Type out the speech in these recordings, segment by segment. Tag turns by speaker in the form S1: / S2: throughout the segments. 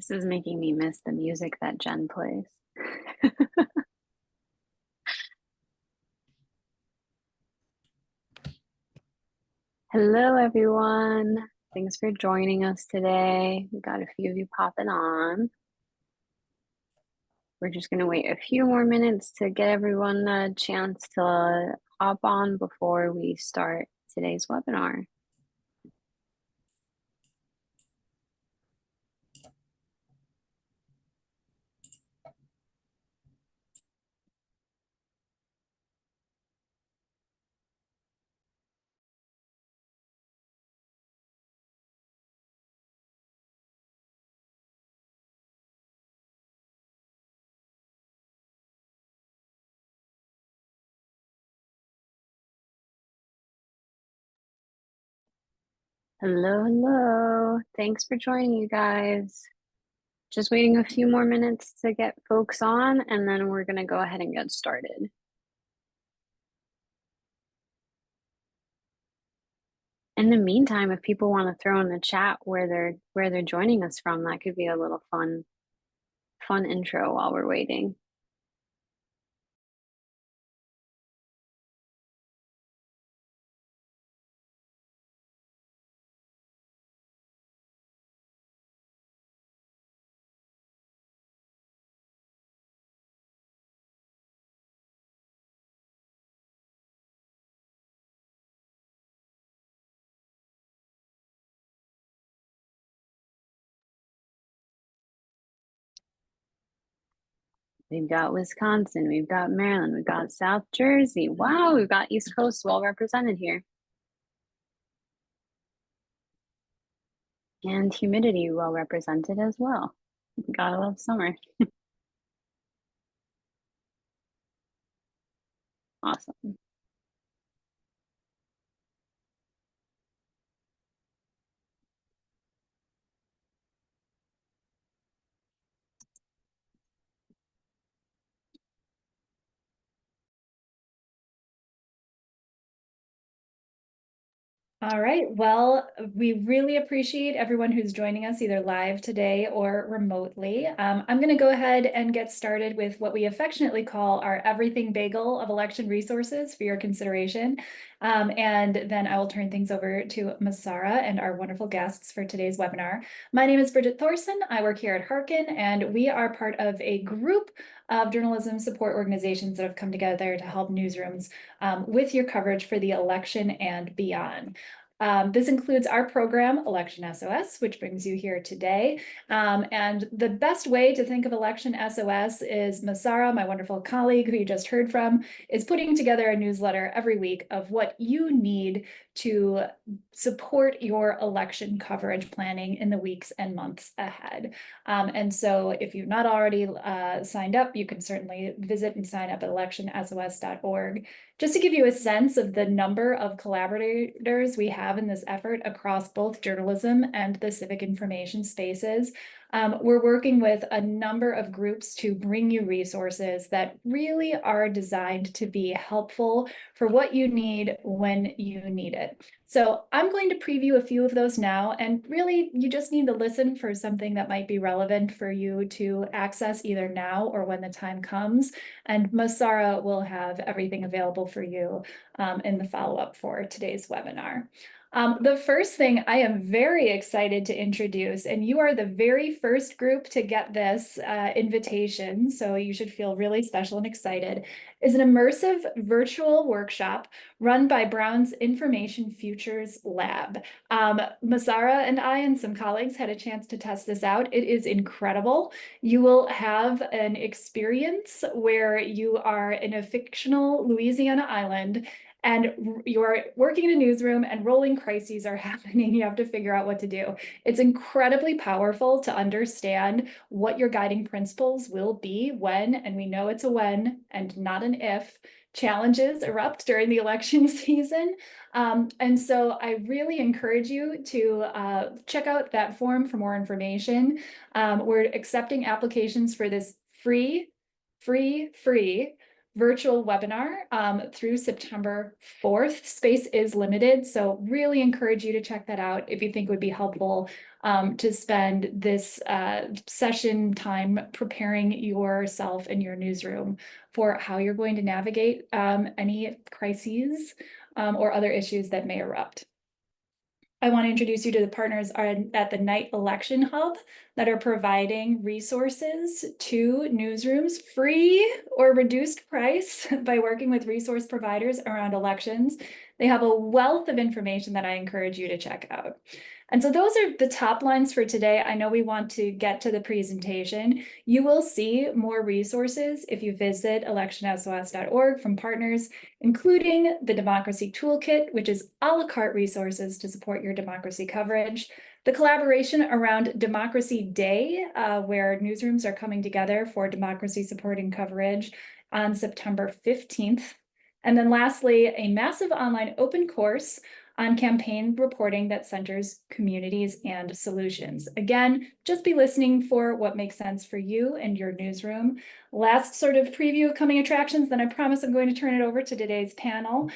S1: This is making me miss the music that Jen plays. Hello, everyone. Thanks for joining us today. We got a few of you popping on. We're just going to wait a few more minutes to get everyone a chance to hop on before we start today's webinar. Hello, hello. Thanks for joining, you guys. Just waiting a few more minutes to get folks on, and then we're going to go ahead and get started. In the meantime, if people want to throw in the chat where they're joining us from, that could be a little fun intro while we're waiting. We've got Wisconsin, we've got Maryland, we've got South Jersey. Wow, we've got East Coast well represented here. And humidity well represented as well. Gotta love summer. Awesome.
S2: All right, well, we really appreciate everyone who's joining us either live today or remotely. I'm going to go ahead and get started with what we affectionately call our everything bagel of election resources for your consideration. And then I will turn things over to Masara and our wonderful guests for today's webinar. My name is Bridget Thorson. I work here at Harkin, and we are part of a group of journalism support organizations that have come together to help newsrooms with your coverage for the election and beyond. This includes our program, Election SOS, which brings you here today. And the best way to think of Election SOS is Masara, my wonderful colleague who you just heard from, is putting together a newsletter every week of what you need to support your election coverage planning in the weeks and months ahead. And so if you've not already signed up, you can certainly visit and sign up at electionsos.org. Just to give you a sense of the number of collaborators we have in this effort across both journalism and the civic information spaces, we're working with a number of groups to bring you resources that really are designed to be helpful for what you need when you need it. So I'm going to preview a few of those now, and really you just need to listen for something that might be relevant for you to access either now or when the time comes. And Masara will have everything available for you in the follow-up for today's webinar. The first thing I am very excited to introduce, and you are the very first group to get this invitation, so you should feel really special and excited, is an immersive virtual workshop run by Brown's Information Futures Lab. Masara and I and some colleagues had a chance to test this out. It is incredible. You will have an experience where you are in a fictional Louisiana island and you're working in a newsroom and rolling crises are happening. You have to figure out what to do. It's incredibly powerful to understand what your guiding principles will be when, and we know it's a when and not an if, challenges erupt during the election season. And so I really encourage you to check out that form for more information. We're accepting applications for this free virtual webinar through September 4th. Space is limited, so really encourage you to check that out if you think would be helpful to spend this session time preparing yourself in your newsroom for how you're going to navigate any crises or other issues that may erupt. I want to introduce you to the partners at the Night Election Hub that are providing resources to newsrooms free or reduced price by working with resource providers around elections. They have a wealth of information that I encourage you to check out. And so those are the top lines for today. I know we want to get to the presentation. You will see more resources if you visit electionsos.org from partners, including the Democracy Toolkit, which is a la carte resources to support your democracy coverage. The collaboration around Democracy Day, where newsrooms are coming together for democracy supporting coverage on September 15th. And then lastly, a massive online open course on campaign reporting that centers communities and solutions. Again, just be listening for what makes sense for you and your newsroom. Last sort of preview of coming attractions, then I promise I'm going to turn it over to today's panel.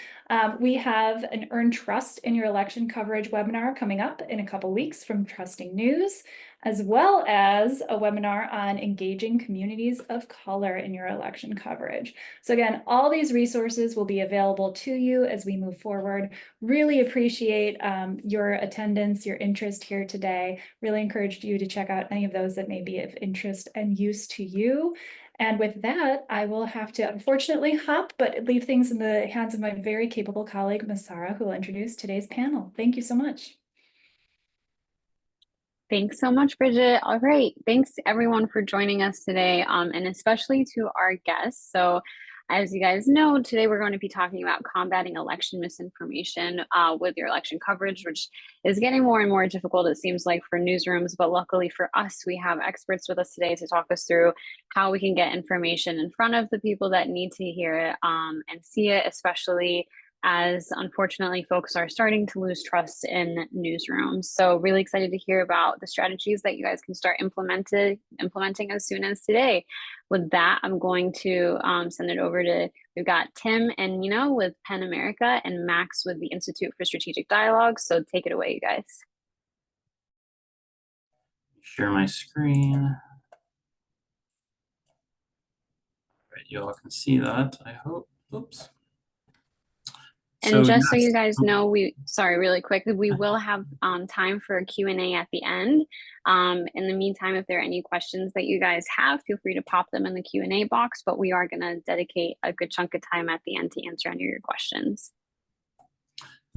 S2: We have an Earn Trust in Your Election Coverage webinar coming up in a couple weeks from Trusting News, as well as a webinar on engaging communities of color in your election coverage. So again, all these resources will be available to you as we move forward. Really appreciate your attendance, your interest here today. Really encourage you to check out any of those that may be of interest and use to you. And with that, I will have to unfortunately hop, but leave things in the hands of my very capable colleague, Masara, who will introduce today's panel. Thank you so much.
S1: Thanks so much, Bridget. All right. Thanks everyone for joining us today, and especially to our guests. So as you guys know, today we're going to be talking about combating election misinformation with your election coverage, which is getting more and more difficult, it seems like, for newsrooms. But luckily for us, we have experts with us today to talk us through how we can get information in front of the people that need to hear it and see it, especially as unfortunately folks are starting to lose trust in newsrooms. So really excited to hear about the strategies that you guys can start implementing as soon as today. With that, I'm going to send it over to, we've got Tim and Mina with PEN America and Max with the Institute for Strategic Dialogue. So take it away, you guys.
S3: Share my screen. All right, you all can see that, I hope. Oops.
S1: And just so you guys know, sorry, really quick, we will have time for a Q&A at the end. In the meantime, if there are any questions that you guys have, feel free to pop them in the Q&A box, but we are gonna dedicate a good chunk of time at the end to answer any of your questions.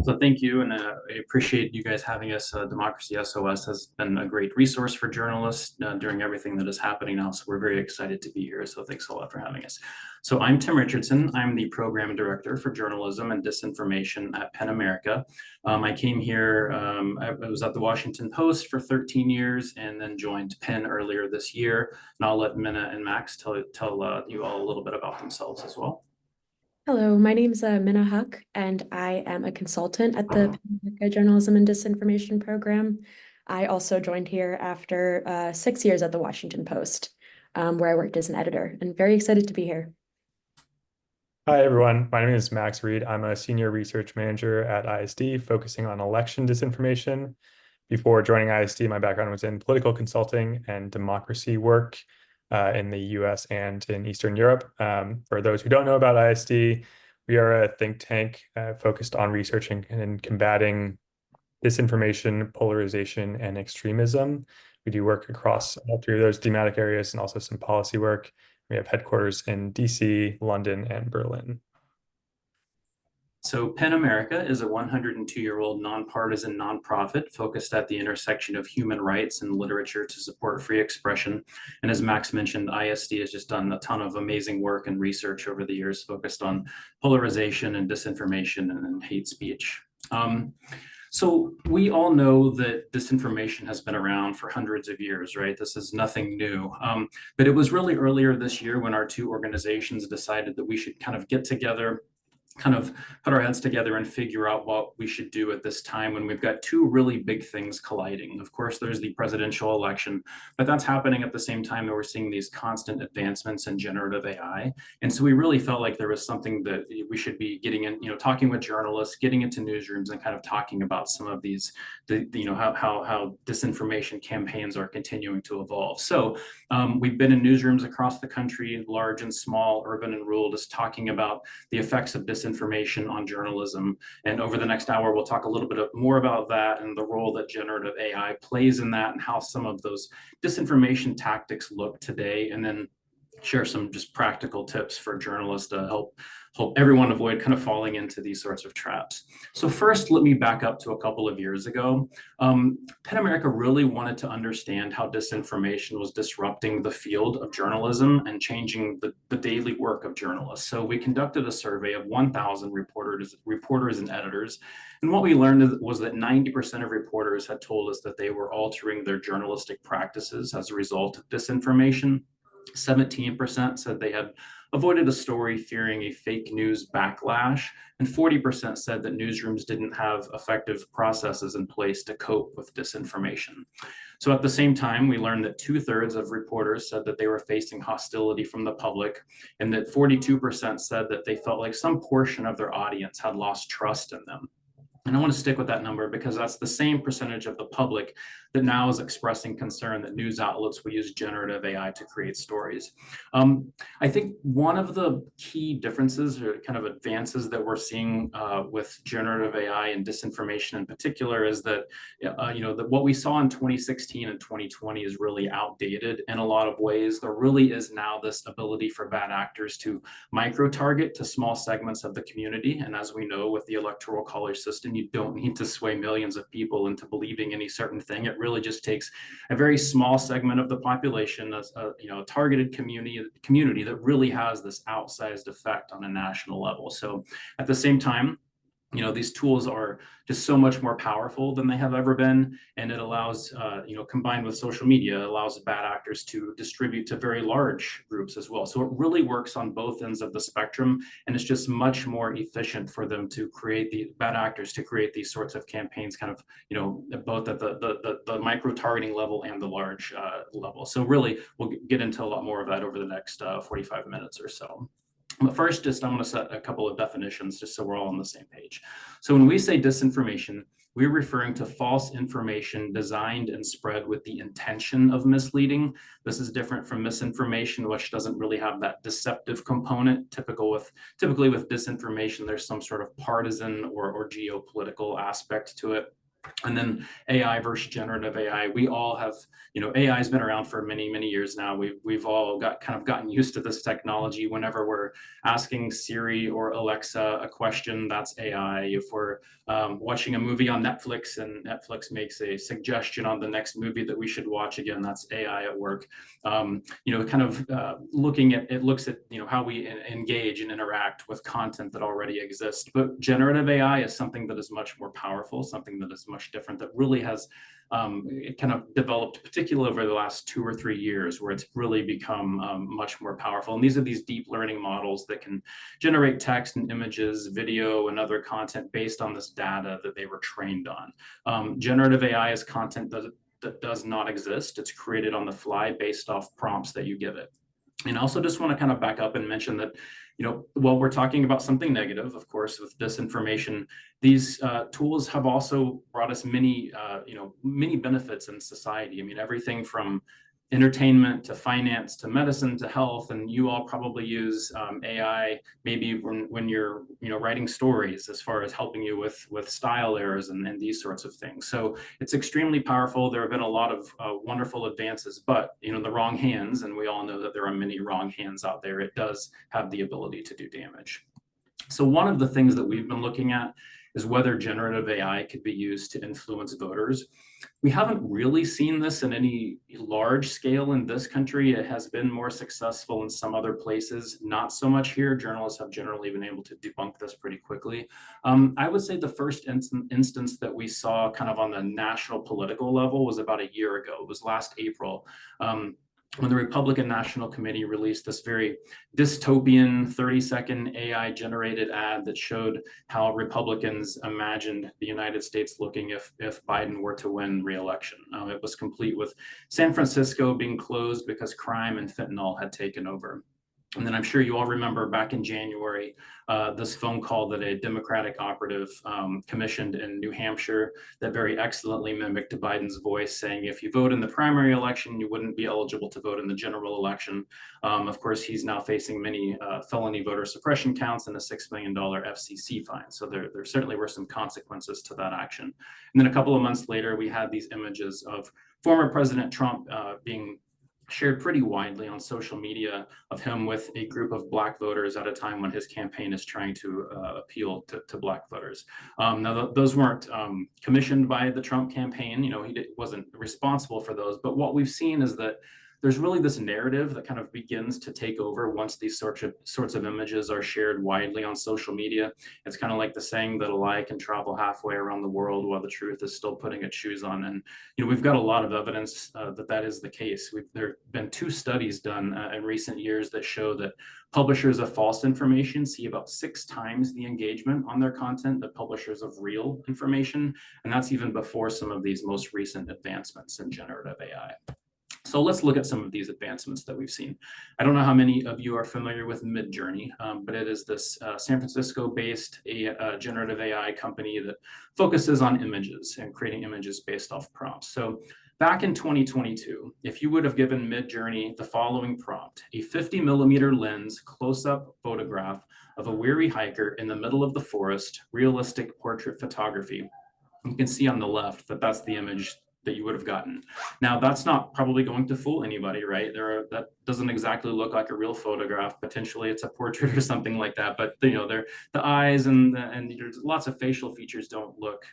S3: So thank you, and I appreciate you guys having us. Democracy SOS has been a great resource for journalists during everything that is happening now, so we're very excited to be here, so thanks a lot for having us. So I'm Tim Richardson. I'm the Program Director for Journalism and Disinformation at PEN America. I came here, I was at the Washington Post for 13 years and then joined PEN earlier this year. And I'll let Mina and Max tell you all a little bit about themselves as well.
S4: Hello, my name is Mina Huck, and I am a consultant at the PEN America Journalism and Disinformation program. I also joined here after 6 years at the Washington Post, where I worked as an editor, and very excited to be here.
S5: Hi, everyone. My name is Max Reed. I'm a senior research manager at ISD, focusing on election disinformation. Before joining ISD, my background was in political consulting and democracy work in the US and in Eastern Europe. For those who don't know about ISD, we are a think tank focused on researching and combating disinformation, polarization, and extremism. We do work across all three of those thematic areas and also some policy work. We have headquarters in DC, London, and Berlin.
S3: So PEN America is a 102-year-old nonpartisan nonprofit focused at the intersection of human rights and literature to support free expression. And as Max mentioned, ISD has just done a ton of amazing work and research over the years focused on polarization and disinformation and hate speech. So we all know that disinformation has been around for hundreds of years, right? This is nothing new. But it was really earlier this year when our two organizations decided that we should kind of get together, kind of put our heads together and figure out what we should do at this time when we've got two really big things colliding. Of course, there's the presidential election, but that's happening at the same time that we're seeing these constant advancements in generative AI. And so we really felt like there was something that we should be getting in, talking with journalists, getting into newsrooms, and kind of talking about some of these, how disinformation campaigns are continuing to evolve. So we've been in newsrooms across the country, large and small, urban and rural, just talking about the effects of disinformation on journalism. And over the next hour, we'll talk a little bit more about that and the role that generative AI plays in that and how some of those disinformation tactics look today, and then share some just practical tips for journalists to help everyone avoid kind of falling into these sorts of traps. So first, let me back up to a couple of years ago. PEN America really wanted to understand how disinformation was disrupting the field of journalism and changing the daily work of journalists. So we conducted a survey of 1,000 reporters and editors. And what we learned was that 90% of reporters had told us that they were altering their journalistic practices as a result of disinformation. 17% said they had avoided a story fearing a fake news backlash, and 40% said that newsrooms didn't have effective processes in place to cope with disinformation. So at the same time, we learned that 2/3 of reporters said that they were facing hostility from the public, and that 42% said that they felt like some portion of their audience had lost trust in them. And I want to stick with that number because that's the same percentage of the public that now is expressing concern that news outlets will use generative AI to create stories. I think one of the key differences or kind of advances that we're seeing with generative AI and disinformation in particular is that, that what we saw in 2016 and 2020 is really outdated in a lot of ways. There really is now this ability for bad actors to micro-target to small segments of the community. And as we know, with the Electoral College system, you don't need to sway millions of people into believing any certain thing. It really just takes a very small segment of the population, a targeted community that really has this outsized effect on a national level. So at the same time, these tools are just so much more powerful than they have ever been. And it allows, combined with social media, allows bad actors to distribute to very large groups as well. So it really works on both ends of the spectrum. And it's just much more efficient for them to create the bad actors to create these sorts of campaigns kind of, both at the micro targeting level and the large level. So really, we'll get into a lot more of that over the next 45 minutes or so. But first, I'm going to set a couple of definitions just so we're all on the same page. So when we say disinformation, we're referring to false information designed and spread with the intention of misleading. This is different from misinformation, which doesn't really have that deceptive component. Typically with disinformation, there's some sort of partisan or geopolitical aspect to it. And then AI versus generative AI. We all have, AI has been around for many, many years now. We've all gotten used to this technology. Whenever we're asking Siri or Alexa a question, that's AI. If we're watching a movie on Netflix and Netflix makes a suggestion on the next movie that we should watch, again, that's AI at work. Looks at how we engage and interact with content that already exists. But generative AI is something that is much more powerful, something that is much different, that really has it kind of developed, particularly over the last 2 or 3 years, where it's really become much more powerful. And these are these deep learning models that can generate text and images, video, and other content based on this data that they were trained on. Generative AI is content that does not exist. It's created on the fly based off prompts that you give it. And I also just want to kind of back up and mention that, while we're talking about something negative, of course, with disinformation, these tools have also brought us many benefits in society. I mean, everything from entertainment to finance to medicine to health, and you all probably use AI maybe when you're writing stories, as far as helping you with style errors and these sorts of things. So it's extremely powerful. There have been a lot of wonderful advances, but the wrong hands, and we all know that there are many wrong hands out there, it does have the ability to do damage. So one of the things that we've been looking at is whether generative AI could be used to influence voters. We haven't really seen this in any large scale in this country. It has been more successful in some other places, not so much here. Journalists have generally been able to debunk this pretty quickly. I would say the first instance that we saw kind of on the national political level was about a year ago. It was last April. when the Republican National Committee released this very dystopian 30-second AI generated ad that showed how Republicans imagined the United States looking if Biden were to win re-election. It was complete with San Francisco being closed because crime and fentanyl had taken over. And then I'm sure you all remember back in January, this phone call that a Democratic operative commissioned in New Hampshire that very excellently mimicked Biden's voice, saying if you vote in the primary election, you wouldn't be eligible to vote in the general election. Of course, he's now facing many felony voter suppression counts and a $6 million FCC fine. So there certainly were some consequences to that action. And then a couple of months later, we had these images of former President Trump being shared pretty widely on social media of him with a group of Black voters at a time when his campaign is trying to appeal to Black voters. Now, those weren't commissioned by the Trump campaign. You know, he wasn't responsible for those. But what we've seen is that there's really this narrative that kind of begins to take over once these sorts of images are shared widely on social media. It's kind of like the saying that a lie can travel halfway around the world while the truth is still putting its shoes on. And you know, we've got a lot of evidence that is the case. There have been 2 studies done in recent years that show that publishers of false information see about 6 times the engagement on their content that publishers of real information. And that's even before some of these most recent advancements in generative AI. So let's look at some of these advancements that we've seen. I don't know how many of you are familiar with Midjourney, but it is this San Francisco-based generative AI company that focuses on images and creating images based off prompts. So back in 2022, if you would have given Midjourney the following prompt, a 50mm lens close-up photograph of a weary hiker in the middle of the forest, realistic portrait photography, you can see on the left that that's the image that you would have gotten. Now, that's not probably going to fool anybody, right? That doesn't exactly look like a real photograph. Potentially, it's a portrait or something like that. But you know, the eyes and there's lots of facial features don't look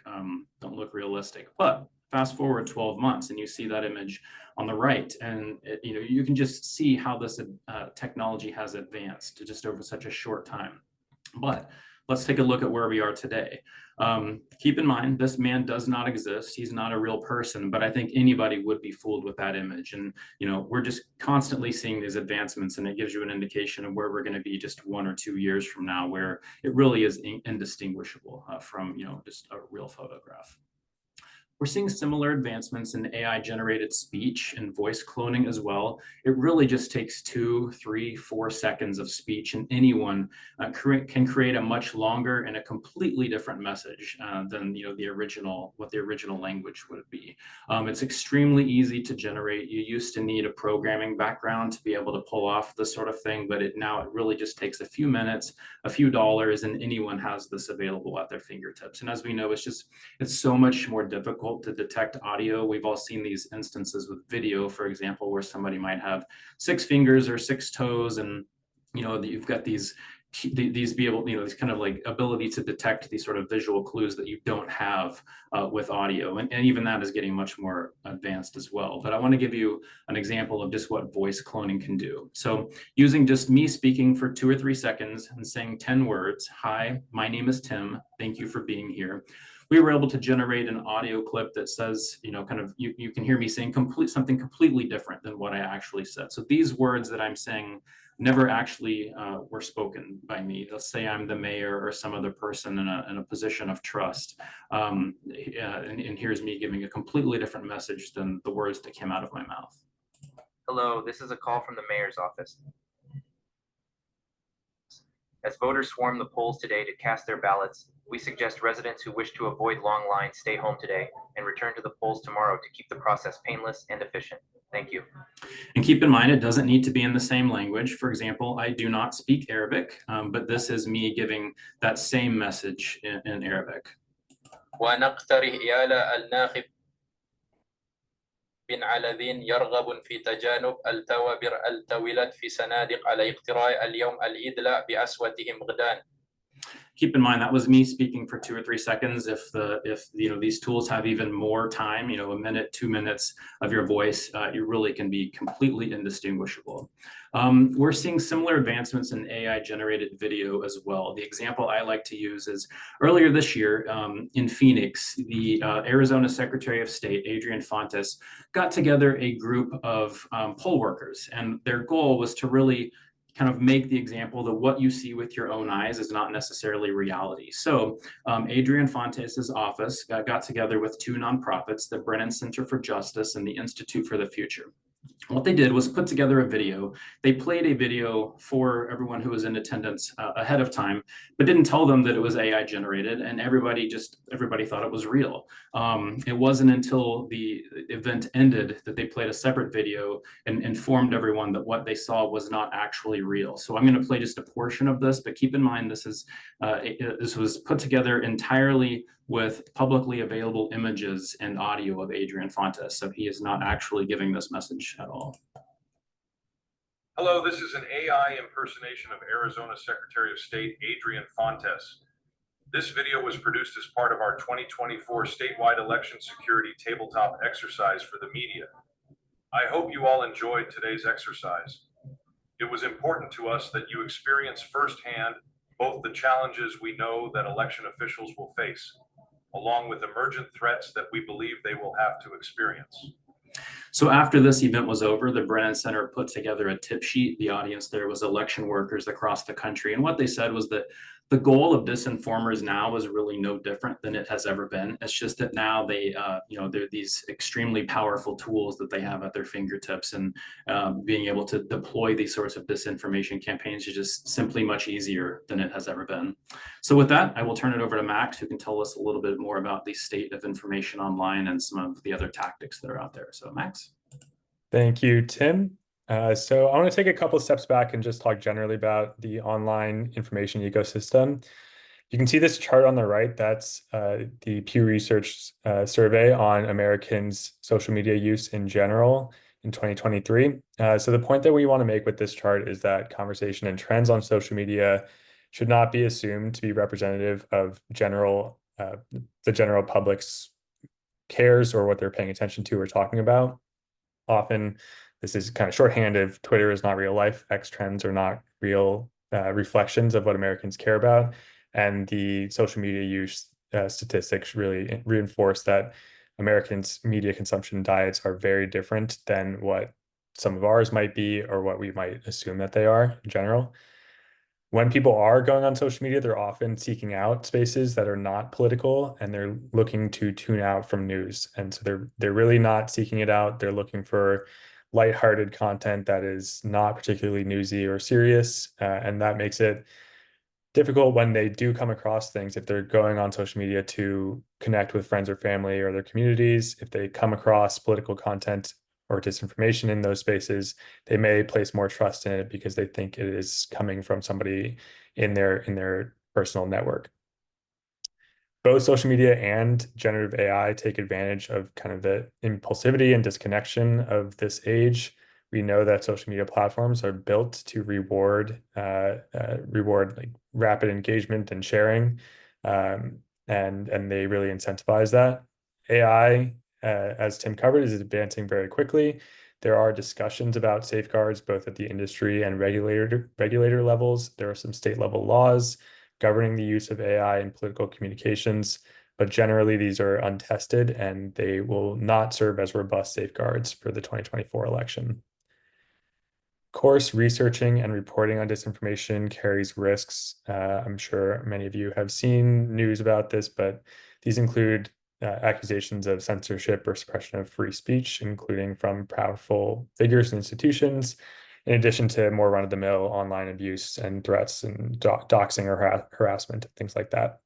S3: realistic. But fast forward 12 months, and you see that image on the right, and you know, you can just see how this technology has advanced just over such a short time. But let's take a look at where we are today. Keep in mind, this man does not exist. He's not a real person, but I think anybody would be fooled with that image. And, you know, we're just constantly seeing these advancements, and it gives you an indication of where we're going to be just 1 or 2 years from now, where it really is indistinguishable from, you know, just a real photograph. We're seeing similar advancements in AI generated speech and voice cloning as well. It really just takes 2, 3, 4 seconds of speech, and anyone can create a much longer and a completely different message than, you know, what the original language would be. It's extremely easy to generate. You used to need a programming background to be able to pull off this sort of thing, but now it really just takes a few minutes, a few dollars, and anyone has this available at their fingertips. And as we know, it's so much more difficult to detect audio. We've all seen these instances with video, for example, where somebody might have 6 fingers or 6 toes, and you know, you've got these kind of like ability to detect these sort of visual clues that you don't have with audio, and even that is getting much more advanced as well. But I want to give you an example of just what voice cloning can do. So using just me speaking for 2 or 3 seconds and saying 10 words, "Hi, my name is Tim, thank you for being here," we were able to generate an audio clip that says, you know, kind of, you can hear me saying something completely different than what I actually said. So these words that I'm saying never actually were spoken by me. Let's say I'm the mayor or some other person in a position of trust, and here's me giving a completely different message than the words that came out of my mouth.
S6: Hello, this is a call from the mayor's office. As voters swarm the polls today to cast their ballots, we suggest residents who wish to avoid long lines stay home today and return to the polls tomorrow to keep the process painless and efficient. Thank you.
S3: And keep in mind, it doesn't need to be in the same language. For example, I do not speak Arabic, but this is me giving that same message in Arabic.
S6: بن علذين يرغب في تجانب التوابر التولت في سنادق على اقتراء اليوم الإدلاء بأسوتهم غدان
S3: Keep in mind that was me speaking for 2 or 3 seconds. If these tools have even more time, a minute, 2 minutes of your voice, you really can be completely indistinguishable. We're seeing similar advancements in AI generated video as well. The example I like to use is earlier this year in Phoenix, the Arizona Secretary of State, Adrian Fontes, got together a group of poll workers, and their goal was to really kind of make the example that what you see with your own eyes is not necessarily reality. So Adrian Fontes' office got together with 2 nonprofits, the Brennan Center for Justice and the Institute for the Future. What they did was put together a video. They played a video for everyone who was in attendance ahead of time, but didn't tell them that it was AI generated, and everybody thought it was real. It wasn't until the event ended that they played a separate video and informed everyone that what they saw was not actually real. So I'm going to play just a portion of this, but keep in mind this was put together entirely with publicly available images and audio of Adrian Fontes. So he is not actually giving this message at all.
S7: Hello, this is an AI impersonation of Arizona Secretary of State Adrian Fontes. This video was produced as part of our 2024 statewide election security tabletop exercise for the media. I hope you all enjoyed today's exercise. It was important to us that you experience firsthand both the challenges we know that election officials will face, along with emergent threats that we believe they will have to experience.
S3: So after this event was over, the Brennan Center put together a tip sheet. The audience there was election workers across the country. And what they said was that the goal of disinformers now is really no different than it has ever been. It's just that now they're these extremely powerful tools that they have at their fingertips, and being able to deploy these sorts of disinformation campaigns is just simply much easier than it has ever been. So with that, I will turn it over to Max, who can tell us a little bit more about the state of information online and some of the other tactics that are out there. So Max.
S5: Thank you, Tim. So I want to take a couple of steps back and just talk generally about the online information ecosystem. You can see this chart on the right. That's the Pew Research survey on Americans' social media use in general in 2023. So the point that we want to make with this chart is that conversation and trends on social media should not be assumed to be representative of the general public's cares or what they're paying attention to or talking about. Often, this is kind of shorthand if Twitter is not real life, X trends are not real reflections of what Americans care about. And the social media use statistics really reinforce that Americans' media consumption diets are very different than what some of ours might be or what we might assume that they are in general. When people are going on social media, they're often seeking out spaces that are not political, and they're looking to tune out from news. And so they're really not seeking it out. They're looking for lighthearted content that is not particularly newsy or serious. And that makes it difficult when they do come across things, if they're going on social media to connect with friends or family or their communities, if they come across political content or disinformation in those spaces, they may place more trust in it because they think it is coming from somebody in their personal network. Both social media and generative AI take advantage of kind of the impulsivity and disconnection of this age. We know that social media platforms are built to reward like rapid engagement and sharing, and they really incentivize that. AI, as Tim covered, is advancing very quickly. There are discussions about safeguards both at the industry and regulator levels. There are some state level laws governing the use of AI in political communications, but generally these are untested and they will not serve as robust safeguards for the 2024 election. Of course, researching and reporting on disinformation carries risks. I'm sure many of you have seen news about this, but these include accusations of censorship or suppression of free speech, including from powerful figures and institutions, in addition to more run-of-the-mill online abuse and threats and doxing or harassment, things like that.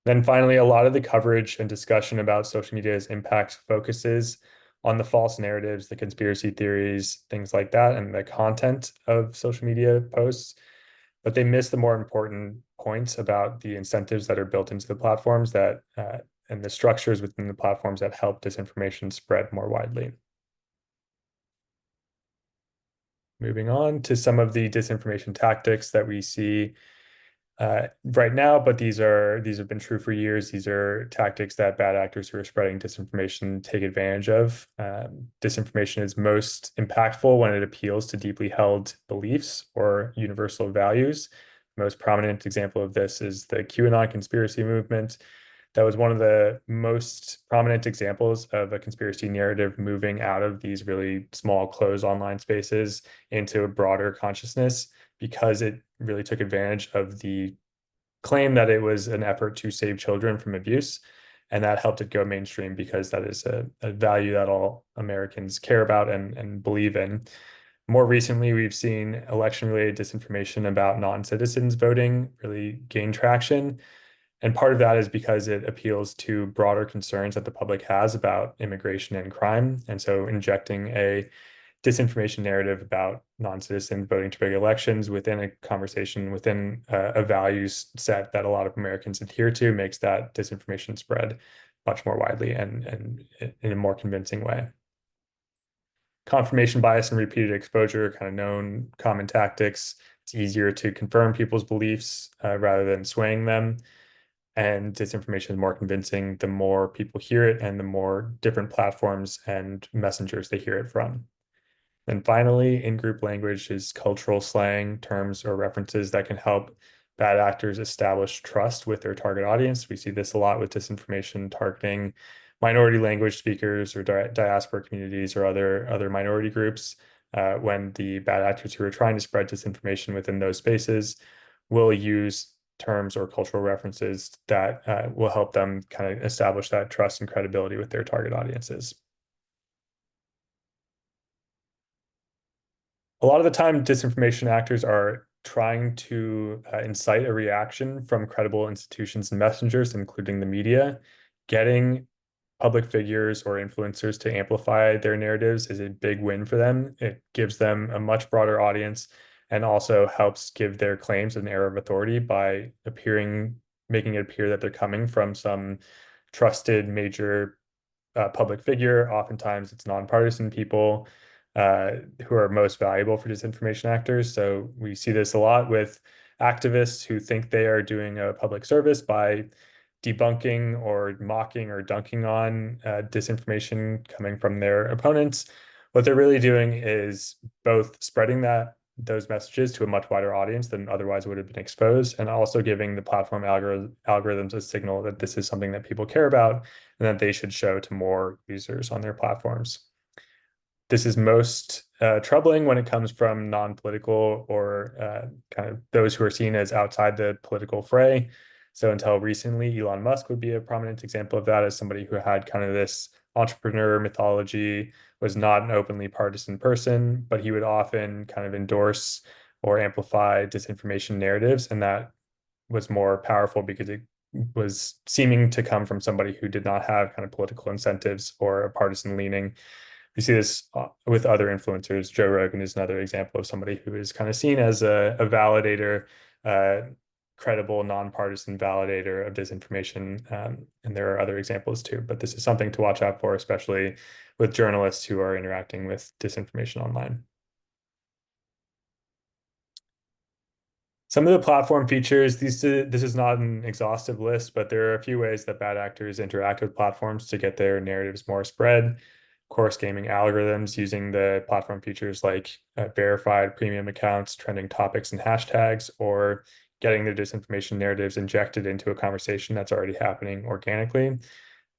S5: Then finally, a lot of the coverage and discussion about social media's impacts focuses on the false narratives, the conspiracy theories, things like that, and the content of social media posts, but they miss the more important points about the incentives that are built into the platforms that and the structures within the platforms that help disinformation spread more widely. Moving on to some of the disinformation tactics that we see right now, but these have been true for years. These are tactics that bad actors who are spreading disinformation take advantage of. Disinformation is most impactful when it appeals to deeply held beliefs or universal values. The most prominent example of this is the QAnon conspiracy movement. That was one of the most prominent examples of a conspiracy narrative moving out of these really small, closed online spaces into a broader consciousness, because it really took advantage of the claim that it was an effort to save children from abuse. And that helped it go mainstream because that is a value that all Americans care about and believe in. More recently, we've seen election-related disinformation about non-citizens voting really gain traction. And part of that is because it appeals to broader concerns that the public has about immigration and crime. And so injecting a disinformation narrative about non-citizens voting to rig elections within a conversation, within a values set that a lot of Americans adhere to, makes that disinformation spread much more widely and in a more convincing way. Confirmation bias and repeated exposure, kind of known common tactics. It's easier to confirm people's beliefs rather than swaying them. And disinformation is more convincing the more people hear it and the more different platforms and messengers they hear it from. And finally, in-group language is cultural slang, terms or references that can help bad actors establish trust with their target audience. We see this a lot with disinformation targeting minority language speakers or diaspora communities or other minority groups, when the bad actors who are trying to spread disinformation within those spaces will use terms or cultural references that will help them kind of establish that trust and credibility with their target audiences. A lot of the time, disinformation actors are trying to incite a reaction from credible institutions and messengers, including the media. Getting public figures or influencers to amplify their narratives is a big win for them. It gives them a much broader audience and also helps give their claims an air of authority by making it appear that they're coming from some trusted major public figure. Oftentimes, it's nonpartisan people who are most valuable for disinformation actors. So we see this a lot with activists who think they are doing a public service by debunking or mocking or dunking on disinformation coming from their opponents. What they're really doing is both spreading those messages to a much wider audience than otherwise would have been exposed, and also giving the platform algorithms a signal that this is something that people care about and that they should show to more users on their platforms. This is most troubling when it comes from non-political or kind of those who are seen as outside the political fray. So until recently, Elon Musk would be a prominent example of that, as somebody who had kind of this entrepreneur mythology, was not an openly partisan person, but he would often kind of endorse or amplify disinformation narratives. And that was more powerful because it was seeming to come from somebody who did not have kind of political incentives or a partisan leaning. We see this with other influencers. Joe Rogan is another example of somebody who is kind of seen as a validator, credible, nonpartisan validator of disinformation. And there are other examples too, but this is something to watch out for, especially with journalists who are interacting with disinformation online. Some of the platform features, this is not an exhaustive list, but there are a few ways that bad actors interact with platforms to get their narratives more spread. Of course, gaming algorithms using the platform features like verified premium accounts, trending topics and hashtags, or getting their disinformation narratives injected into a conversation that's already happening organically.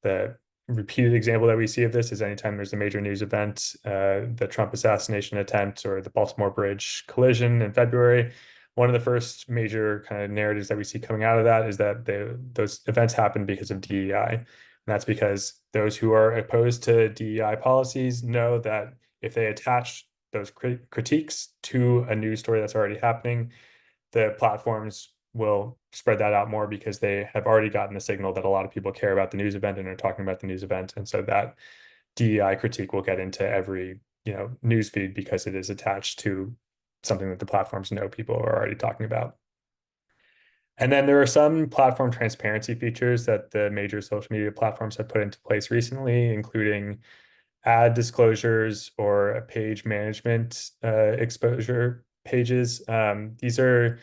S5: The repeated example that we see of this is anytime there's a major news event, the Trump assassination attempt or the Baltimore Bridge collision in February. One of the first major kind of narratives that we see coming out of that is that those events happened because of DEI. And that's because those who are opposed to DEI policies know that if they attach those critiques to a news story that's already happening, the platforms will spread that out more because they have already gotten the signal that a lot of people care about the news event and are talking about the news event. And so that DEI critique will get into every news feed because it is attached to something that the platforms know people are already talking about. And then there are some platform transparency features that the major social media platforms have put into place recently, including ad disclosures or a page management exposure pages. These are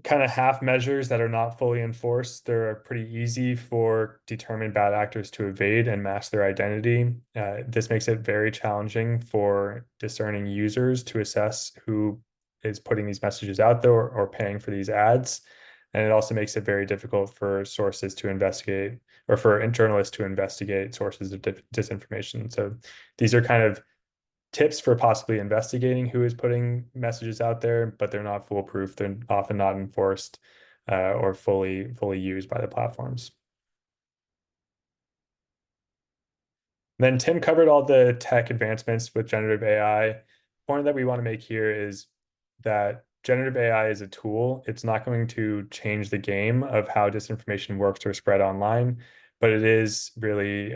S5: kind of half measures that are not fully enforced. They're pretty easy for determined bad actors to evade and mask their identity. This makes it very challenging for discerning users to assess who is putting these messages out there or paying for these ads. And it also makes it very difficult for sources to investigate, or for journalists to investigate sources of disinformation. So these are kind of tips for possibly investigating who is putting messages out there, but they're not foolproof. They're often not enforced or fully used by the platforms. Then Tim covered all the tech advancements with generative AI. The point that we want to make here is that generative AI is a tool. It's not going to change the game of how disinformation works or spread online, but it is really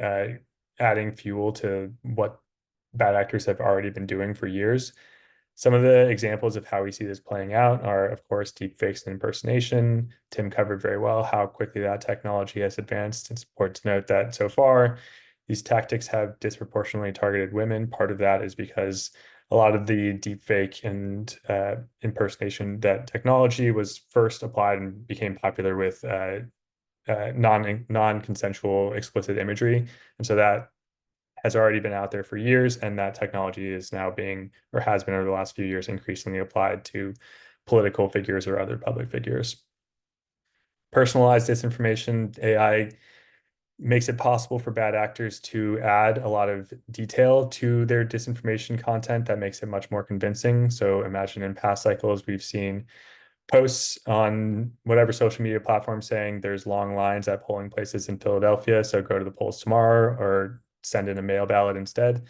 S5: adding fuel to what bad actors have already been doing for years. Some of the examples of how we see this playing out are, of course, deepfakes and impersonation. Tim covered very well how quickly that technology has advanced. It's important to note that so far, these tactics have disproportionately targeted women. Part of that is because a lot of the deepfake and impersonation, that technology was first applied and became popular with non-consensual explicit imagery. And so that has already been out there for years, and that technology is now being, or has been over the last few years, increasingly applied to political figures or other public figures. Personalized disinformation, AI makes it possible for bad actors to add a lot of detail to their disinformation content that makes it much more convincing. So imagine in past cycles, we've seen posts on whatever social media platform saying there's long lines at polling places in Philadelphia, so go to the polls tomorrow, or send in a mail ballot instead.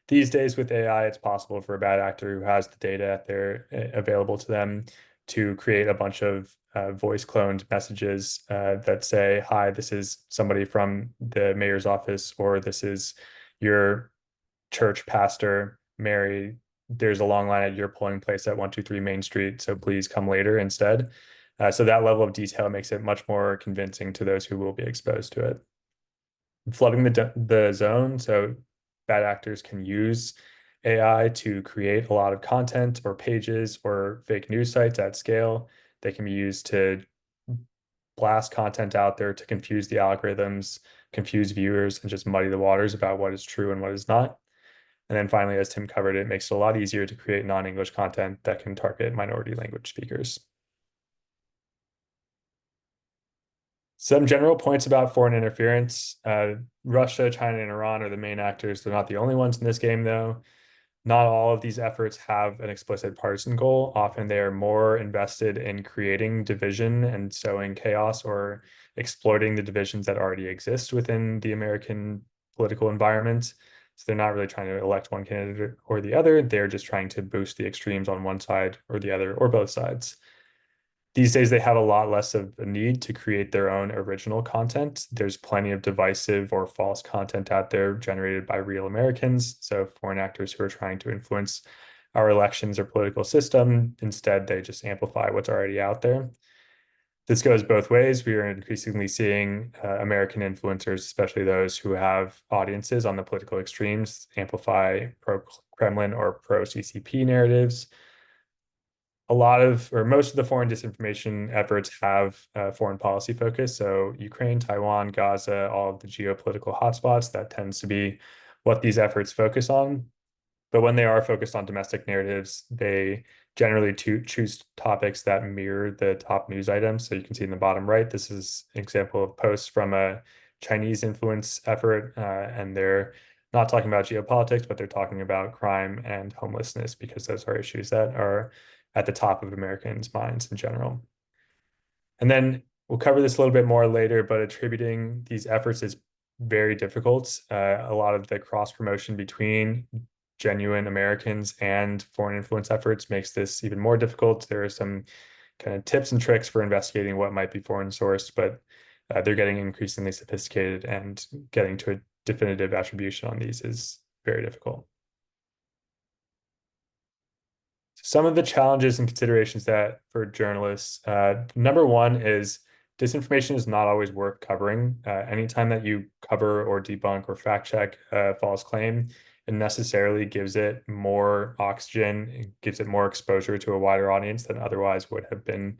S5: These days with AI, it's possible for a bad actor who has the data there available to them to create a bunch of voice cloned messages that say, hi, this is somebody from the mayor's office, or this is your church pastor, Mary. There's a long line at your polling place at 123 Main Street, so please come later instead. So that level of detail makes it much more convincing to those who will be exposed to it. Flooding the zone, so bad actors can use AI to create a lot of content or pages or fake news sites at scale. They can be used to blast content out there to confuse the algorithms, confuse viewers, and just muddy the waters about what is true and what is not. And then finally, as Tim covered, it makes it a lot easier to create non-English content that can target minority language speakers. Some general points about foreign interference. Russia, China, and Iran are the main actors. They're not the only ones in this game, though. Not all of these efforts have an explicit partisan goal. Often they are more invested in creating division and sowing chaos, or exploiting the divisions that already exist within the American political environment. So they're not really trying to elect one candidate or the other. They're just trying to boost the extremes on one side or the other, or both sides. These days, they have a lot less of a need to create their own original content. There's plenty of divisive or false content out there generated by real Americans. So foreign actors who are trying to influence our elections or political system, instead, they just amplify what's already out there. This goes both ways. We are increasingly seeing American influencers, especially those who have audiences on the political extremes, amplify pro-Kremlin or pro-CCP narratives. A lot of, or most of the foreign disinformation efforts have foreign policy focus. So Ukraine, Taiwan, Gaza, all of the geopolitical hotspots, that tends to be what these efforts focus on. But when they are focused on domestic narratives, they generally choose topics that mirror the top news items. So you can see in the bottom right, this is an example of posts from a Chinese influence effort, and they're not talking about geopolitics, but they're talking about crime and homelessness, because those are issues that are at the top of Americans' minds in general. And then we'll cover this a little bit more later, but attributing these efforts is very difficult. A lot of the cross promotion between genuine Americans and foreign influence efforts makes this even more difficult. There are some kind of tips and tricks for investigating what might be foreign sourced, but they're getting increasingly sophisticated, and getting to a definitive attribution on these is very difficult. Some of the challenges and considerations that for journalists, number one is disinformation is not always worth covering. Anytime that you cover or debunk or fact check a false claim, it necessarily gives it more oxygen, it gives it more exposure to a wider audience than otherwise would have been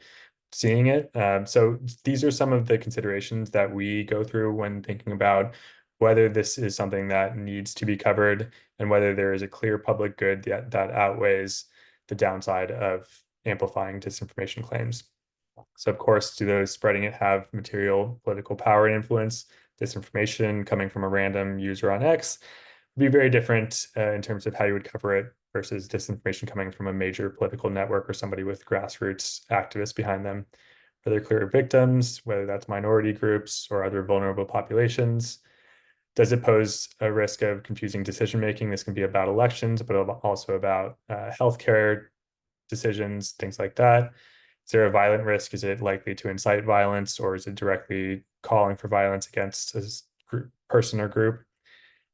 S5: seeing it. So these are some of the considerations that we go through when thinking about whether this is something that needs to be covered and whether there is a clear public good that outweighs the downside of amplifying disinformation claims. So of course, do those spreading it have material political power and influence? Disinformation coming from a random user on X would be very different in terms of how you would cover it versus disinformation coming from a major political network or somebody with grassroots activists behind them. Are there clear victims, whether that's minority groups or other vulnerable populations? Does it pose a risk of confusing decision making? This can be about elections, but also about healthcare decisions, things like that. Is there a violent risk? Is it likely to incite violence, or is it directly calling for violence against a person or group?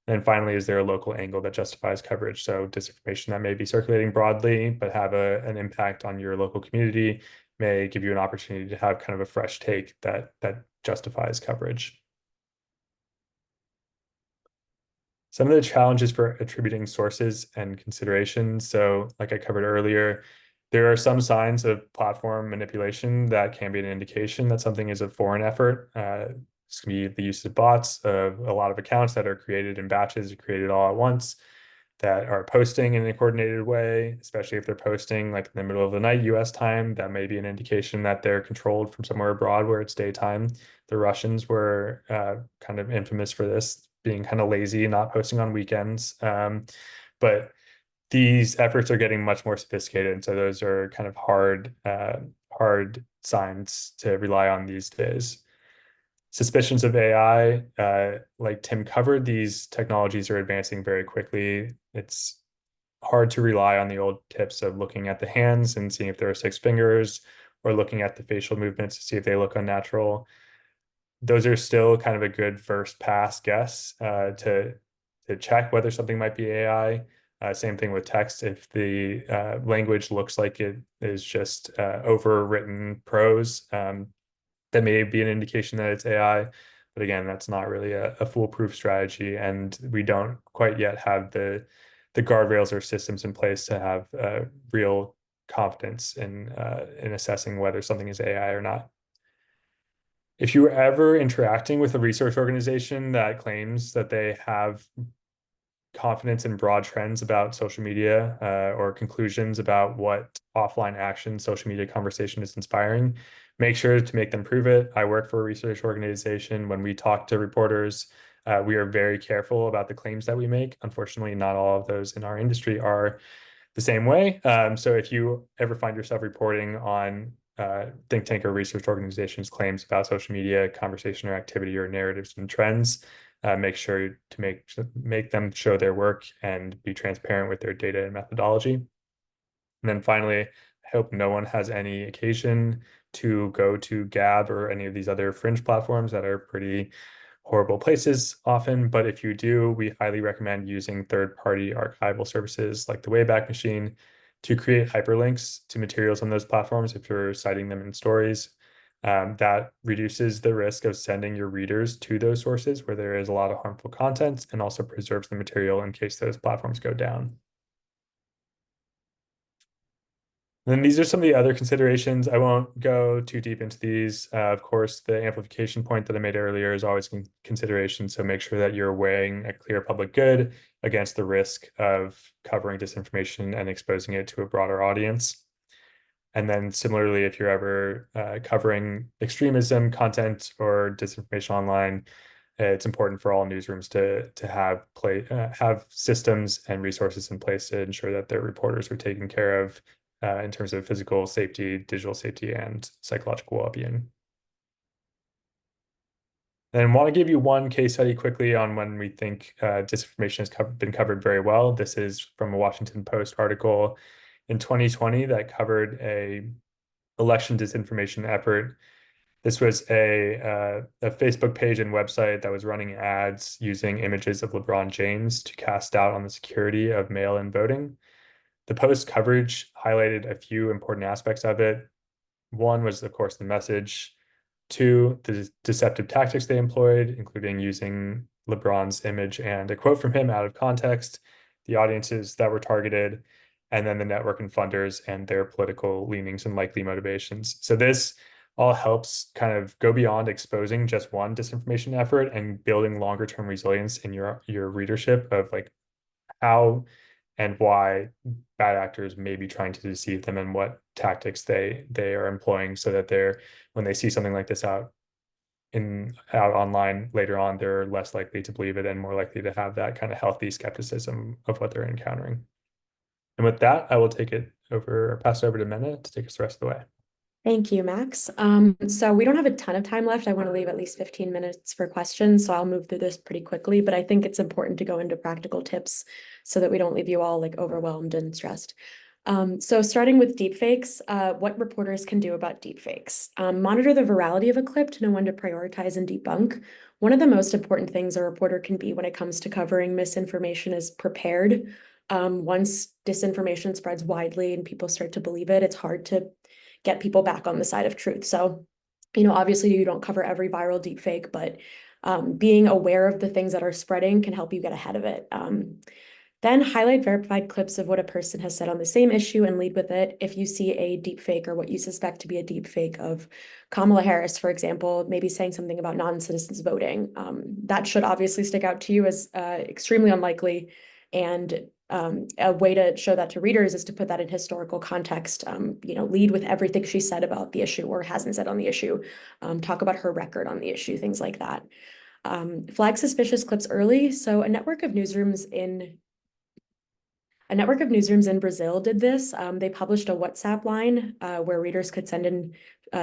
S5: And finally, is there a local angle that justifies coverage? So disinformation that may be circulating broadly, but have an impact on your local community may give you an opportunity to have kind of a fresh take that justifies coverage. Some of the challenges for attributing sources and considerations. So like I covered earlier, there are some signs of platform manipulation that can be an indication that something is a foreign effort. This can be the use of bots of a lot of accounts that are created in batches, created all at once, that are posting in a coordinated way, especially if they're posting like in the middle of the night, US time. That may be an indication that they're controlled from somewhere abroad where it's daytime. The Russians were kind of infamous for this, being kind of lazy, not posting on weekends. But these efforts are getting much more sophisticated. And so those are kind of hard signs to rely on these days. Suspicions of AI, like Tim covered, these technologies are advancing very quickly. It's hard to rely on the old tips of looking at the hands and seeing if there are 6 fingers, or looking at the facial movements to see if they look unnatural. Those are still kind of a good first pass guess to check whether something might be AI. Same thing with text. If the language looks like it is just overwritten prose, that may be an indication that it's AI. But again, that's not really a foolproof strategy, and we don't quite yet have the guardrails or systems in place to have real confidence in assessing whether something is AI or not. If you were ever interacting with a research organization that claims that they have confidence in broad trends about social media or conclusions about what offline action social media conversation is inspiring, make sure to make them prove it. I work for a research organization. When we talk to reporters, we are very careful about the claims that we make. Unfortunately, not all of those in our industry are the same way. So if you ever find yourself reporting on think tank or research organizations' claims about social media conversation or activity or narratives and trends, make sure to make them show their work and be transparent with their data and methodology. And then finally, I hope no one has any occasion to go to Gab or any of these other fringe platforms that are pretty horrible places often. But if you do, we highly recommend using third-party archival services like the Wayback Machine to create hyperlinks to materials on those platforms if you're citing them in stories. That reduces the risk of sending your readers to those sources where there is a lot of harmful content, and also preserves the material in case those platforms go down. And then these are some of the other considerations. I won't go too deep into these. Of course, the amplification point that I made earlier is always a consideration. So make sure that you're weighing a clear public good against the risk of covering disinformation and exposing it to a broader audience. And then similarly, if you're ever covering extremism content or disinformation online, it's important for all newsrooms to have systems and resources in place to ensure that their reporters are taken care of in terms of physical safety, digital safety, and psychological well-being. And I want to give you one case study quickly on when we think disinformation has been covered very well. This is from a Washington Post article in 2020 that covered a election disinformation effort. This was a Facebook page and website that was running ads using images of LeBron James to cast doubt on the security of mail-in voting. The Post coverage highlighted a few important aspects of it. One was, of course, the message. 2, the deceptive tactics they employed, including using LeBron's image and a quote from him out of context, the audiences that were targeted, and then the network and funders and their political leanings and likely motivations. So this all helps kind of go beyond exposing just one disinformation effort and building longer term resilience in your readership of like how and why bad actors may be trying to deceive them and what tactics they are employing, so that they're, when they see something like this out online later on, they're less likely to believe it and more likely to have that kind of healthy skepticism of what they're encountering. And with that, I will pass it over to Mina to take us the rest of the way.
S4: Thank you, Max. So we don't have a ton of time left. I want to leave at least 15 minutes for questions, so I'll move through this pretty quickly, but I think it's important to go into practical tips so that we don't leave you all like overwhelmed and stressed. So starting with deepfakes, what reporters can do about deepfakes. Monitor the virality of a clip to know when to prioritize and debunk. One of the most important things a reporter can be when it comes to covering misinformation is prepared. Once disinformation spreads widely and people start to believe it, it's hard to get people back on the side of truth. So, obviously you don't cover every viral deepfake, but being aware of the things that are spreading can help you get ahead of it. Then highlight verified clips of what a person has said on the same issue and lead with it. If you see a deepfake or what you suspect to be a deepfake of Kamala Harris, for example, maybe saying something about non-citizens voting, that should obviously stick out to you as extremely unlikely. And a way to show that to readers is to put that in historical context. Lead with everything she said about the issue or hasn't said on the issue. Talk about her record on the issue, things like that. Flag suspicious clips early. So a network of newsrooms in Brazil did this. They published a WhatsApp line where readers could send in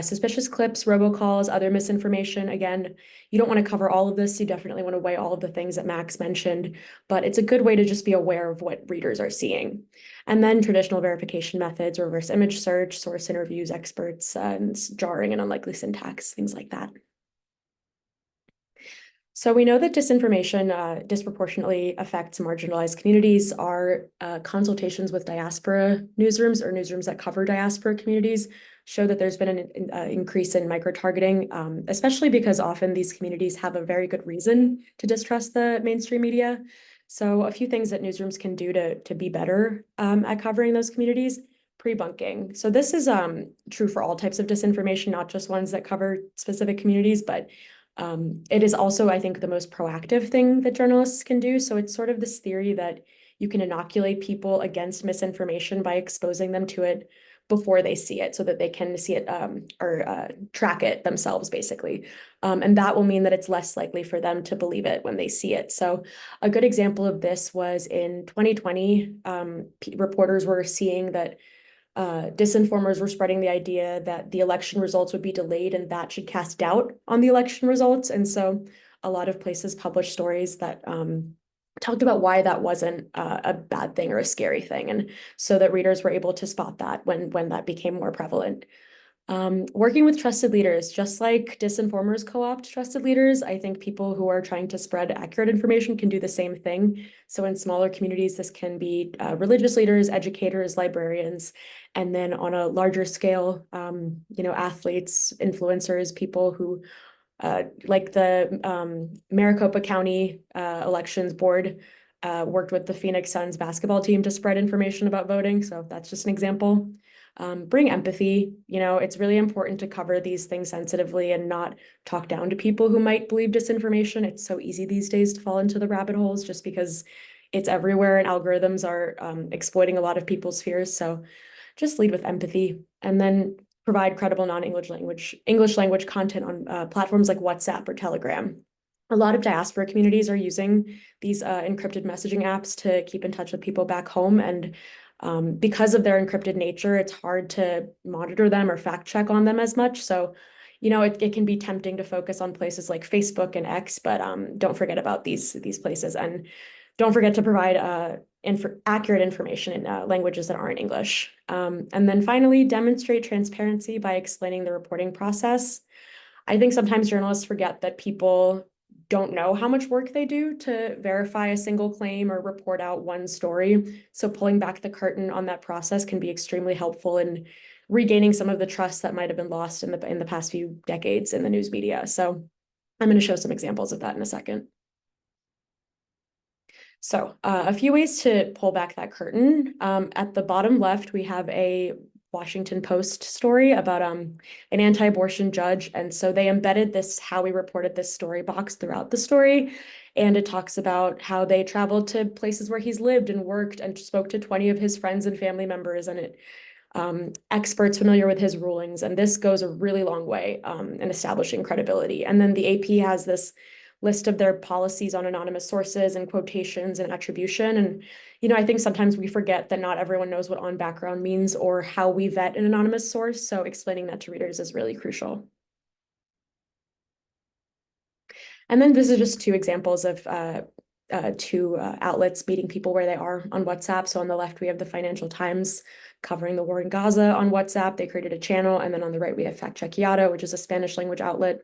S4: suspicious clips, robocalls, other misinformation. Again, you don't want to cover all of this. You definitely want to weigh all of the things that Max mentioned, but it's a good way to just be aware of what readers are seeing. And then traditional verification methods, reverse image search, source interviews, experts, and jarring and unlikely syntax, things like that. So we know that disinformation disproportionately affects marginalized communities. Our consultations with diaspora newsrooms or newsrooms that cover diaspora communities show that there's been an increase in micro-targeting, especially because often these communities have a very good reason to distrust the mainstream media. So a few things that newsrooms can do to be better at covering those communities. Pre-bunking. So this is true for all types of disinformation, not just ones that cover specific communities, but it is also, I think, the most proactive thing that journalists can do. So it's sort of this theory that you can inoculate people against misinformation by exposing them to it before they see it so that they can see it or track it themselves, basically. And that will mean that it's less likely for them to believe it when they see it. So a good example of this was in 2020, reporters were seeing that disinformers were spreading the idea that the election results would be delayed and that should cast doubt on the election results. And so a lot of places published stories that talked about why that wasn't a bad thing or a scary thing. And so that readers were able to spot that when that became more prevalent. Working with trusted leaders, just like disinformers co-opt trusted leaders, I think people who are trying to spread accurate information can do the same thing. So in smaller communities, this can be religious leaders, educators, librarians, and then on a larger scale, athletes, influencers, people who like the Maricopa County Elections Board worked with the Phoenix Suns basketball team to spread information about voting. So that's just an example. Bring empathy. It's really important to cover these things sensitively and not talk down to people who might believe disinformation. It's so easy these days to fall into the rabbit holes just because it's everywhere and algorithms are exploiting a lot of people's fears. So just lead with empathy and then provide credible English language content on platforms like WhatsApp or Telegram. A lot of diaspora communities are using these encrypted messaging apps to keep in touch with people back home. And because of their encrypted nature, it's hard to monitor them or fact check on them as much. So, it can be tempting to focus on places like Facebook and X, but don't forget about these places. And don't forget to provide accurate information in languages that aren't English. And then finally, demonstrate transparency by explaining the reporting process. I think sometimes journalists forget that people don't know how much work they do to verify a single claim or report out one story. So pulling back the curtain on that process can be extremely helpful in regaining some of the trust that might have been lost in the past few decades in the news media. So I'm going to show some examples of that in a second. So a few ways to pull back that curtain. At the bottom left, we have a Washington Post story about an anti-abortion judge. And so they embedded this how we reported this story box throughout the story. And it talks about how they traveled to places where he's lived and worked and spoke to 20 of his friends and family members and experts familiar with his rulings. And this goes a really long way in establishing credibility. And then the AP has this list of their policies on anonymous sources and quotations and attribution. And, I think sometimes we forget that not everyone knows what on background means or how we vet an anonymous source. So explaining that to readers is really crucial. And then this is just two examples of two outlets meeting people where they are on WhatsApp. So on the left, we have the Financial Times covering the war in Gaza on WhatsApp. They created a channel. And then on the right, we have Fact Check Yada, which is a Spanish language outlet.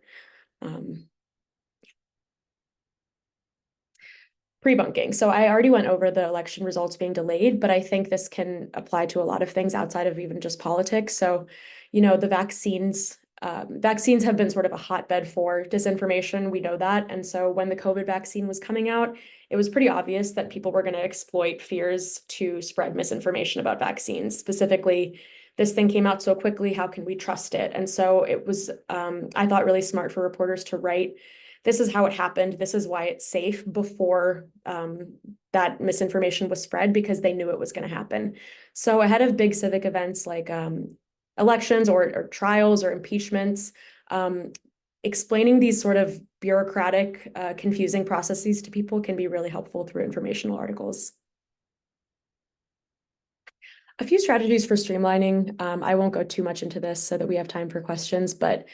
S4: Pre-bunking. So I already went over the election results being delayed, but I think this can apply to a lot of things outside of even just politics. So, the vaccines have been sort of a hotbed for disinformation. We know that. And so when the COVID vaccine was coming out, it was pretty obvious that people were going to exploit fears to spread misinformation about vaccines. Specifically, this thing came out so quickly, how can we trust it? And so it was, I thought, really smart for reporters to write, this is how it happened, this is why it's safe, before that misinformation was spread, because they knew it was going to happen. So ahead of big civic events like elections or trials or impeachments, explaining these sort of bureaucratic, confusing processes to people can be really helpful through informational articles. A few strategies for streamlining. I won't go too much into this so that we have time for questions, but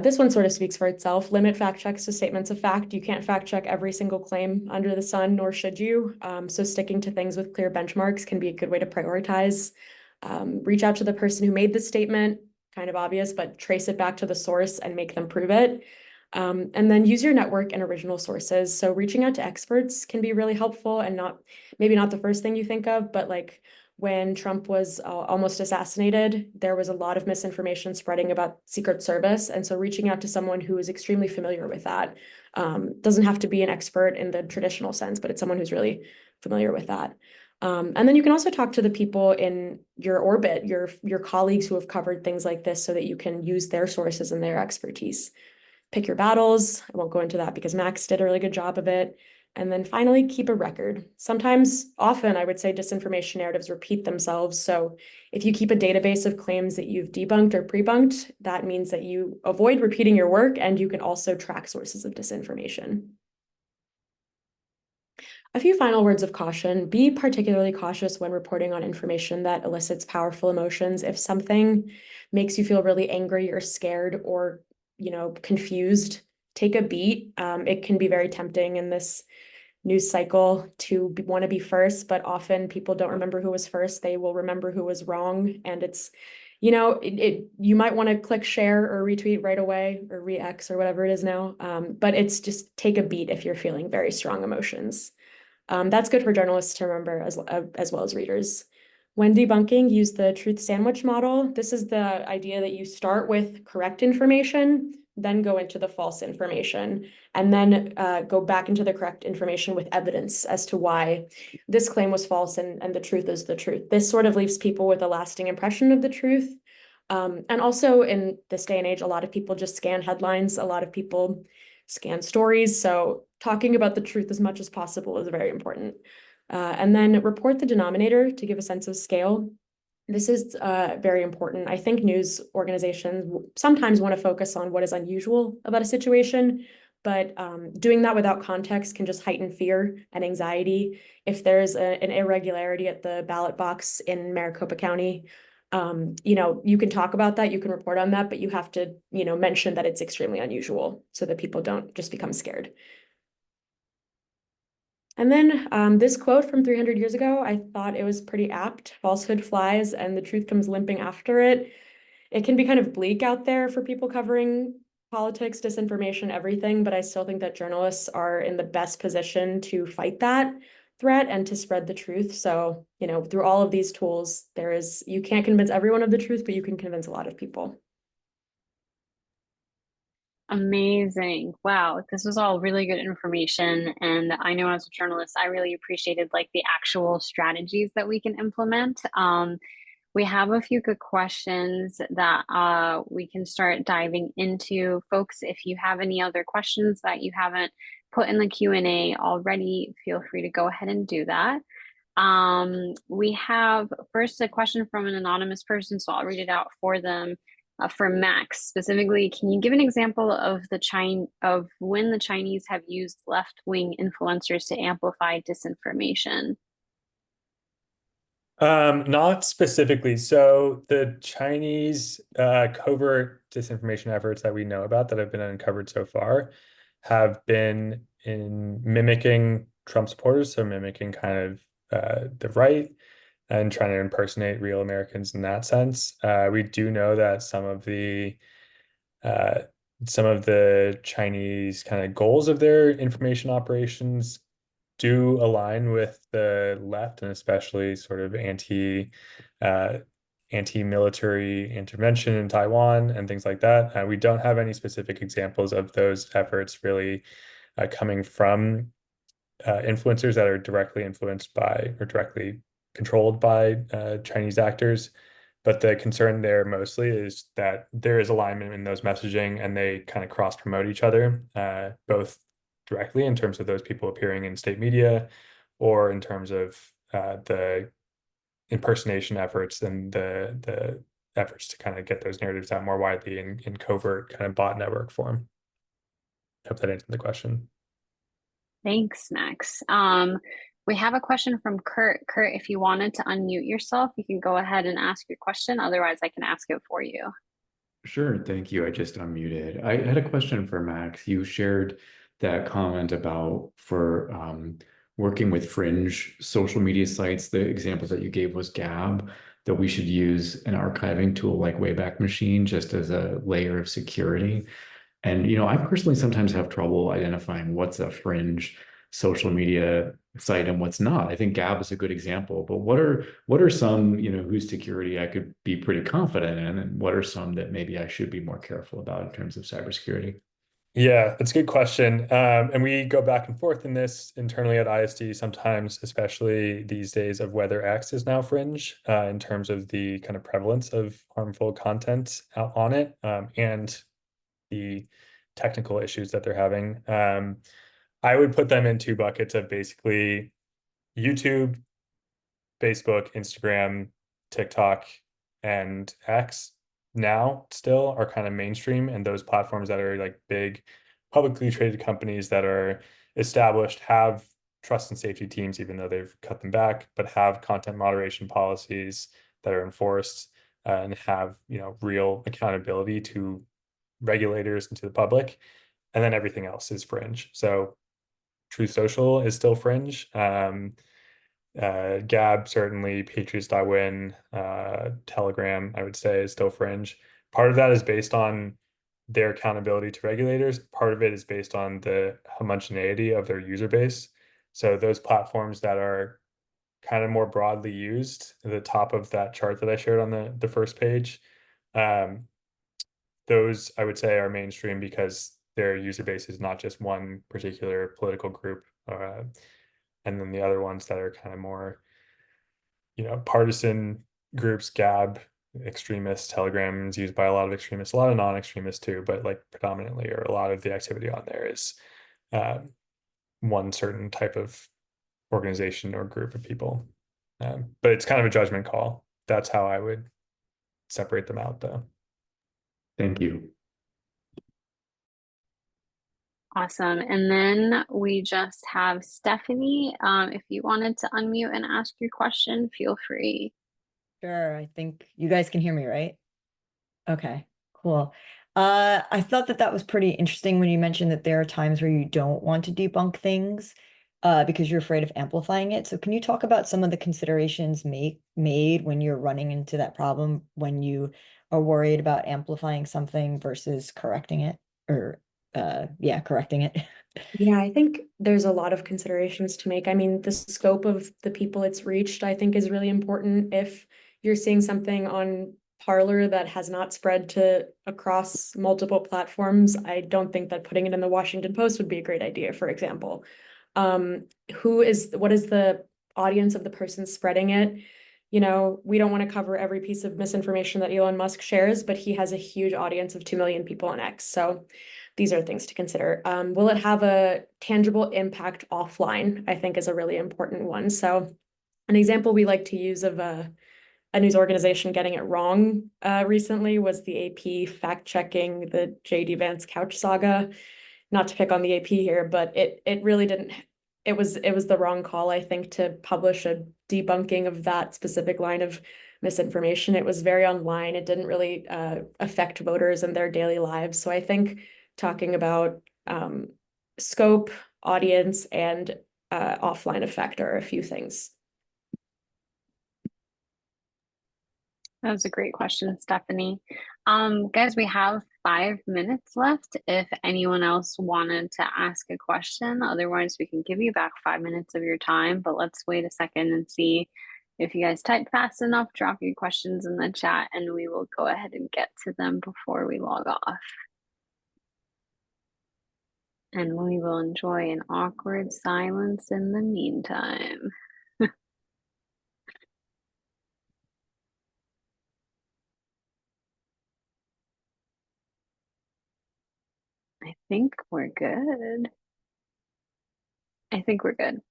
S4: this one sort of speaks for itself. Limit fact checks to statements of fact. You can't fact check every single claim under the sun, nor should you. So sticking to things with clear benchmarks can be a good way to prioritize. Reach out to the person who made the statement, kind of obvious, but trace it back to the source and make them prove it. And then use your network and original sources. So reaching out to experts can be really helpful, and maybe not the first thing you think of, but like when Trump was almost assassinated, there was a lot of misinformation spreading about Secret Service. And so reaching out to someone who is extremely familiar with that, doesn't have to be an expert in the traditional sense, but it's someone who's really familiar with that. And then you can also talk to the people in your orbit, your colleagues who have covered things like this, so that you can use their sources and their expertise. Pick your battles. I won't go into that because Max did a really good job of it. And then finally, keep a record. Often, I would say disinformation narratives repeat themselves. So if you keep a database of claims that you've debunked or pre-bunked, that means that you avoid repeating your work, and you can also track sources of disinformation. A few final words of caution. Be particularly cautious when reporting on information that elicits powerful emotions. If something makes you feel really angry or scared or confused, take a beat. It can be very tempting in this news cycle to want to be first, but often people don't remember who was first. They will remember who was wrong. And it's, you might want to click share or retweet right away, or re-X or whatever it is now. But it's just take a beat if you're feeling very strong emotions. That's good for journalists to remember as well as readers. When debunking, use the truth sandwich model. This is the idea that you start with correct information, then go into the false information, and then go back into the correct information with evidence as to why this claim was false and the truth is the truth. This sort of leaves people with a lasting impression of the truth. And also in this day and age, a lot of people just scan headlines. A lot of people scan stories. So talking about the truth as much as possible is very important. And then report the denominator to give a sense of scale. This is very important. I think news organizations sometimes want to focus on what is unusual about a situation, but doing that without context can just heighten fear and anxiety. If there's an irregularity at the ballot box in Maricopa County, you can talk about that, you can report on that, but you have to, mention that it's extremely unusual so that people don't just become scared. And then this quote from 300 years ago, I thought it was pretty apt. Falsehood flies and the truth comes limping after it. It can be kind of bleak out there for people covering politics, disinformation, everything, but I still think that journalists are in the best position to fight that threat and to spread the truth. So, through all of these tools, you can't convince everyone of the truth, but you can convince a lot of people.
S1: Amazing. Wow, this was all really good information. And I know as a journalist, I really appreciated like the actual strategies that we can implement. We have a few good questions that we can start diving into. Folks, if you have any other questions that you haven't put in the Q&A already, feel free to go ahead and do that. We have first a question from an anonymous person, so I'll read it out for them. For Max specifically, can you give an example of of when the Chinese have used left-wing influencers to amplify disinformation?
S5: Not specifically. So the Chinese covert disinformation efforts that we know about that have been uncovered so far have been in mimicking Trump supporters, so mimicking kind of the right and trying to impersonate real Americans in that sense. We do know that uh, some of the Chinese kind of goals of their information operations do align with the left, and especially sort of anti-military intervention in Taiwan and things like that. We don't have any specific examples of those efforts really coming from influencers that are directly influenced by or directly controlled by Chinese actors. But the concern there mostly is that there is alignment in those messaging and they kind of cross promote each other, both directly in terms of those people appearing in state media or in terms of the impersonation efforts and the efforts to kind of get those narratives out more widely in covert kind of bot network form. Hope that answered the question.
S1: Thanks, Max. We have a question from Kurt. Kurt, if you wanted to unmute yourself, you can go ahead and ask your question. Otherwise, I can ask it for you.
S8: Sure, thank you. I just unmuted. I had a question for Max. You shared that comment about for working with fringe social media sites. The example that you gave was Gab, that we should use an archiving tool like Wayback Machine just as a layer of security. And, I personally sometimes have trouble identifying what's a fringe social media site and what's not. I think Gab is a good example, but what are some, whose security I could be pretty confident in, and what are some that maybe I should be more careful about in terms of cybersecurity?
S5: Yeah, that's a good question. And we go back and forth in this internally at ISD sometimes, especially these days of whether X is now fringe in terms of the kind of prevalence of harmful content out on it and the technical issues that they're having. I would put them in two buckets of basically YouTube, Facebook, Instagram, TikTok, and X now still are kind of mainstream, and those platforms that are like big publicly traded companies that are established have trust and safety teams, even though they've cut them back, but have content moderation policies that are enforced and have real accountability to regulators and to the public. And then everything else is fringe. So Truth Social is still fringe. Gab, certainly, Patriots.win, Telegram, I would say, is still fringe. Part of that is based on their accountability to regulators. Part of it is based on the homogeneity of their user base. So those platforms that are kind of more broadly used, at the top of that chart that I showed on the first page, those I would say are mainstream because their user base is not just one particular political group. And then the other ones that are kind of more, partisan groups, Gab, extremists, Telegram is used by a lot of extremists, a lot of non-extremists too, but like predominantly, or a lot of the activity on there is one certain type of organization or group of people. But it's kind of a judgment call. That's how I would separate them out, though.
S8: Thank you.
S1: Awesome. And then we just have Stephanie. If you wanted to unmute and ask your question, feel free.
S9: Sure. I think you guys can hear me, right? Okay, cool. I thought that was pretty interesting when you mentioned that there are times where you don't want to debunk things because you're afraid of amplifying it. So can you talk about some of the considerations made when you're running into that problem, when you are worried about amplifying something versus correcting it, or correcting it?
S4: Yeah, I think there's a lot of considerations to make. I mean, the scope of the people it's reached, I think, is really important. If you're seeing something on parlor that has not spread to across multiple platforms, I don't think that putting it in the Washington Post would be a great idea, for example. What is the audience of the person spreading it? You know, we don't want to cover every piece of misinformation that Elon Musk shares, but he has a huge audience of 2 million people on X. So these are things to consider. Will it have a tangible impact offline? I think is a really important one. So an example we like to use of a news organization getting it wrong recently was the AP fact-checking the J.D. Vance couch saga. Not to pick on the AP here, but it really didn't, it was the wrong call, I think, to publish a debunking of that specific line of misinformation. It was very online. It didn't really affect voters and their daily lives. So I think talking about scope, audience, and offline effect are a few things.
S1: That was a great question, Stephanie. Guys, we have 5 minutes left if anyone else wanted to ask a question. Otherwise, we can give you back 5 minutes of your time, but let's wait a second and see if you guys type fast enough, drop your questions in the chat, and we will go ahead and get to them before we log off. And we will enjoy an awkward silence in the meantime. I think we're good. I think we're good.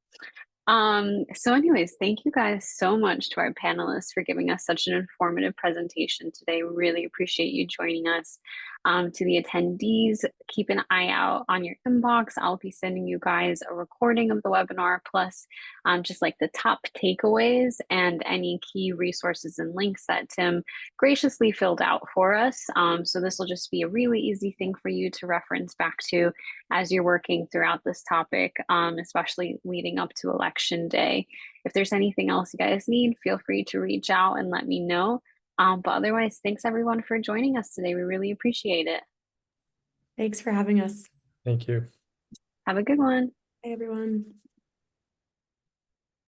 S1: So anyways, thank you guys so much to our panelists for giving us such an informative presentation today. Really appreciate you joining us. To the attendees, keep an eye out on your inbox. I'll be sending you guys a recording of the webinar, plus just like the top takeaways and any key resources and links that Tim graciously filled out for us. So this will just be a really easy thing for you to reference back to as you're working throughout this topic, especially leading up to election day. If there's anything else you guys need, feel free to reach out and let me know. But otherwise, thanks everyone for joining us today. We really appreciate it.
S4: Thanks for having us.
S5: Thank you.
S1: Have a good one.
S4: Hey, everyone.